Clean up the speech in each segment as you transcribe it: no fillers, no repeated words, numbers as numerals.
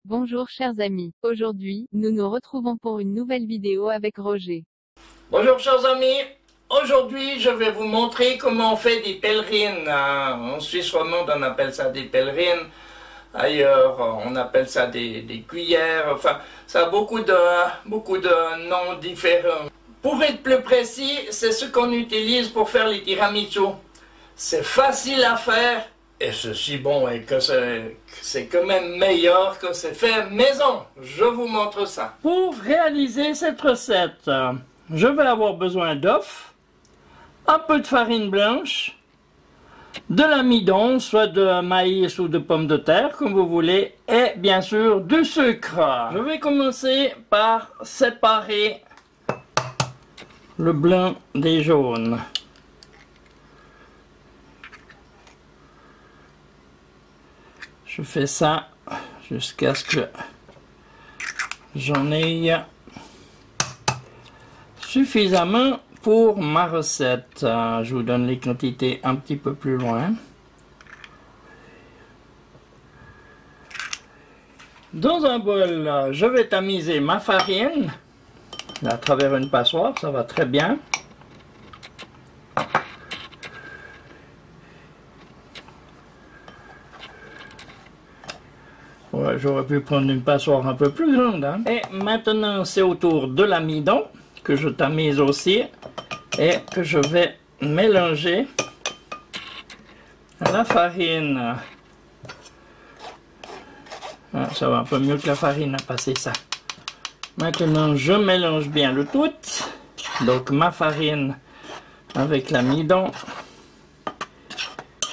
Bonjour chers amis, aujourd'hui, nous nous retrouvons pour une nouvelle vidéo avec Roger. Bonjour chers amis, aujourd'hui je vais vous montrer comment on fait des pèlerines. En Suisse romande on appelle ça des pèlerines, ailleurs on appelle ça des cuillères, enfin ça a beaucoup de noms différents. Pour être plus précis, c'est ce qu'on utilise pour faire les tiramisu. C'est facile à faire et c'est si bon et que c'est quand même meilleur que c'est fait maison. Je vous montre ça. Pour réaliser cette recette, je vais avoir besoin d'œufs, un peu de farine blanche, de l'amidon, soit de maïs ou de pommes de terre, comme vous voulez, et bien sûr du sucre. Je vais commencer par séparer le blanc des jaunes. Je fais ça jusqu'à ce que j'en ai suffisamment pour ma recette. Je vous donne les quantités un petit peu plus loin. Dans un bol, je vais tamiser ma farine à travers une passoire, ça va très bien. Ouais, j'aurais pu prendre une passoire un peu plus grande. Hein. Et maintenant, c'est au tour de l'amidon que je tamise aussi et que je vais mélanger à la farine. Ah, ça va un peu mieux que la farine à passer ça. Maintenant, je mélange bien le tout. Donc, ma farine avec l'amidon.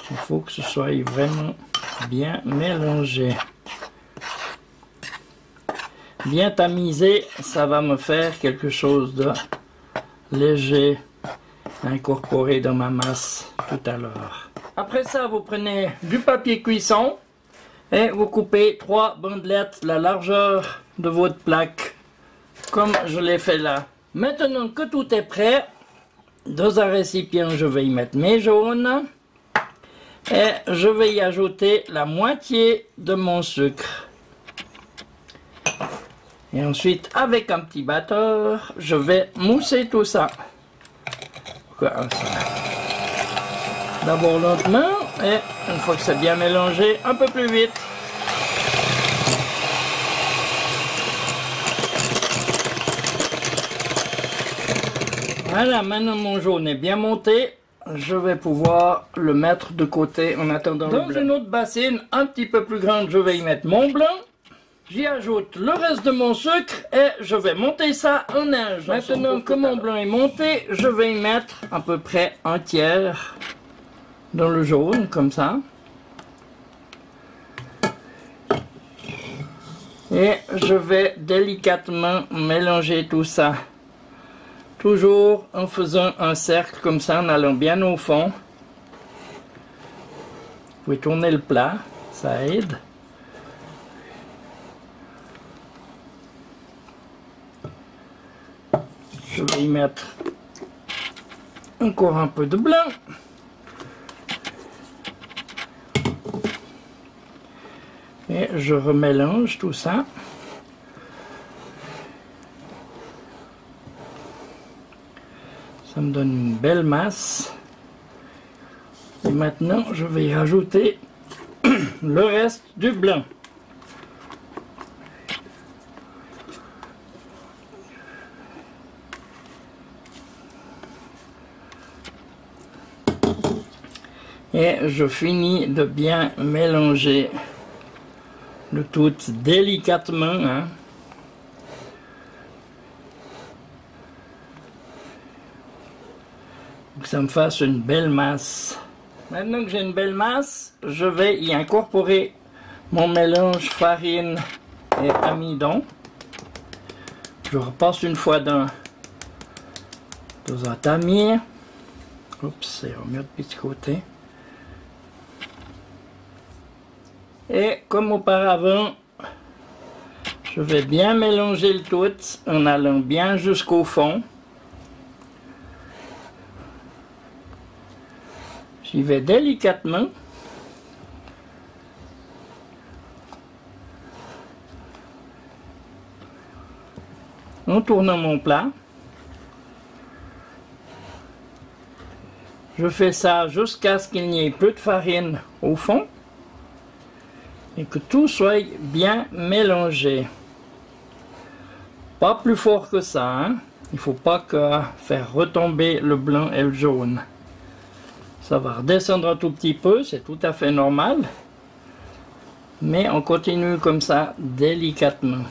Il faut que ce soit vraiment bien mélangé. Bien tamisé, ça va me faire quelque chose de léger incorporé dans ma masse tout à l'heure. Après ça, vous prenez du papier cuisson et vous coupez 3 bandelettes la largeur de votre plaque, comme je l'ai fait là. Maintenant que tout est prêt, dans un récipient, je vais y mettre mes jaunes et je vais y ajouter la moitié de mon sucre. Et ensuite, avec un petit batteur, je vais mousser tout ça. D'abord lentement, et une fois que c'est bien mélangé, un peu plus vite. Voilà, maintenant mon jaune est bien monté. Je vais pouvoir le mettre de côté en attendant le blanc. Dans une autre bassine, un petit peu plus grande, je vais y mettre mon blanc. J'y ajoute le reste de mon sucre et je vais monter ça en neige. Maintenant que mon blanc est monté, je vais y mettre à peu près un tiers dans le jaune, comme ça. Et je vais délicatement mélanger tout ça. Toujours en faisant un cercle comme ça, en allant bien au fond. Vous pouvez tourner le plat, ça aide. Je vais y mettre encore un peu de blanc. Et je remélange tout ça. Ça me donne une belle masse. Et maintenant, je vais y rajouter le reste du blanc. Et je finis de bien mélanger le tout délicatement. Hein. Pour que ça me fasse une belle masse. Maintenant que j'ai une belle masse, je vais y incorporer mon mélange farine et amidon. Je repasse une fois dans un tamis. Oups, c'est mieux de petit côté. Et comme auparavant, je vais bien mélanger le tout en allant bien jusqu'au fond. J'y vais délicatement. en tournant mon plat. Je fais ça jusqu'à ce qu'il n'y ait plus de farine au fond et que tout soit bien mélangé. Pas plus fort que ça, hein? Il ne faut pas faire retomber le blanc et le jaune. Ça va redescendre un tout petit peu, c'est tout à fait normal. Mais on continue comme ça délicatement.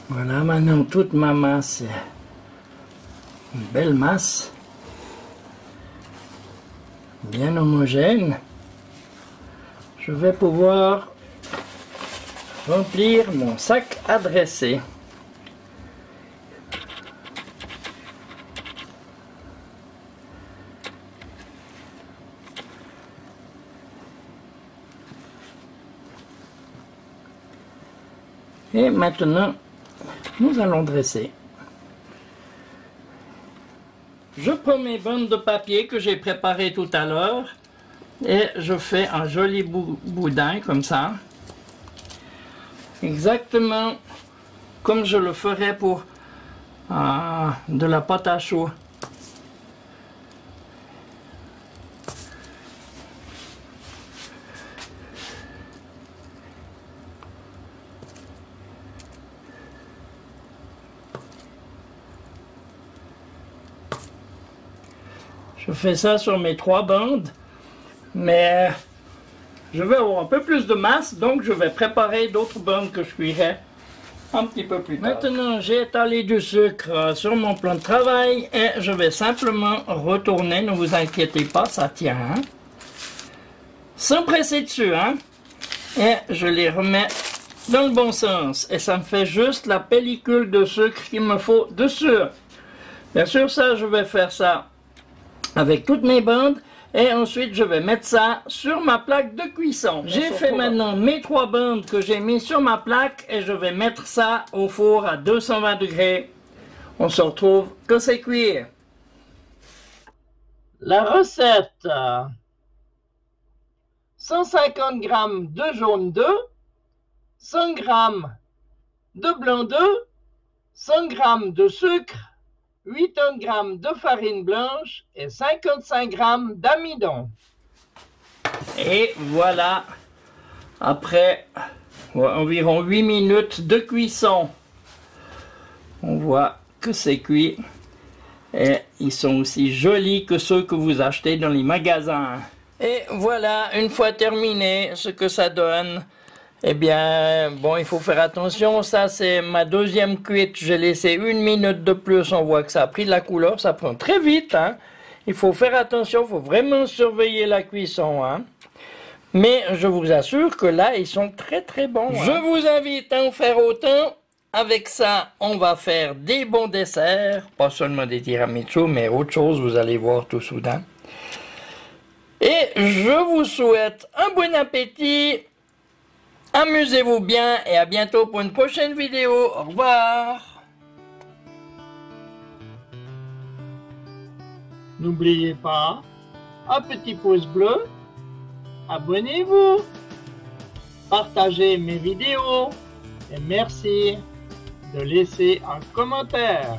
Voilà, maintenant toute ma masse est une belle masse, bien homogène. Je vais pouvoir remplir mon sac à dresser. Et maintenant, nous allons dresser. Je prends mes bandes de papier que j'ai préparées tout à l'heure et je fais un joli boudin comme ça. Exactement comme je le ferais pour de la pâte à choux. Je fais ça sur mes 3 bandes, mais je vais avoir un peu plus de masse, donc je vais préparer d'autres bandes que je cuirai un petit peu plus tard. Maintenant, j'ai étalé du sucre sur mon plan de travail et je vais simplement retourner, ne vous inquiétez pas, ça tient, hein? Sans presser dessus, hein? Et je les remets dans le bon sens et ça me fait juste la pellicule de sucre qu'il me faut dessus. Bien sûr, ça, je vais faire ça avec toutes mes bandes et ensuite je vais mettre ça sur ma plaque de cuisson. J'ai fait maintenant mes 3 bandes que j'ai mis sur ma plaque et je vais mettre ça au four à 220 degrés. On se retrouve quand c'est cuit. La recette: 150 g de jaune d'œuf, 100 g de blanc d'œuf, 100 g de sucre, 80 g de farine blanche et 55 g d'amidon. Et voilà, après environ 8 minutes de cuisson, on voit que c'est cuit et ils sont aussi jolis que ceux que vous achetez dans les magasins. Et voilà, une fois terminé, ce que ça donne. Eh bien, bon, il faut faire attention, ça c'est ma deuxième cuite, j'ai laissé 1 minute de plus, on voit que ça a pris de la couleur, ça prend très vite, hein. Il faut faire attention, il faut vraiment surveiller la cuisson, hein. Mais je vous assure que là, ils sont très très bons. Hein. Je vous invite à en faire autant. Avec ça, on va faire des bons desserts, pas seulement des tiramisu, mais autre chose, vous allez voir tout soudain. Et je vous souhaite un bon appétit. Amusez-vous bien et à bientôt pour une prochaine vidéo. Au revoir. N'oubliez pas, un petit pouce bleu, abonnez-vous, partagez mes vidéos et merci de laisser un commentaire.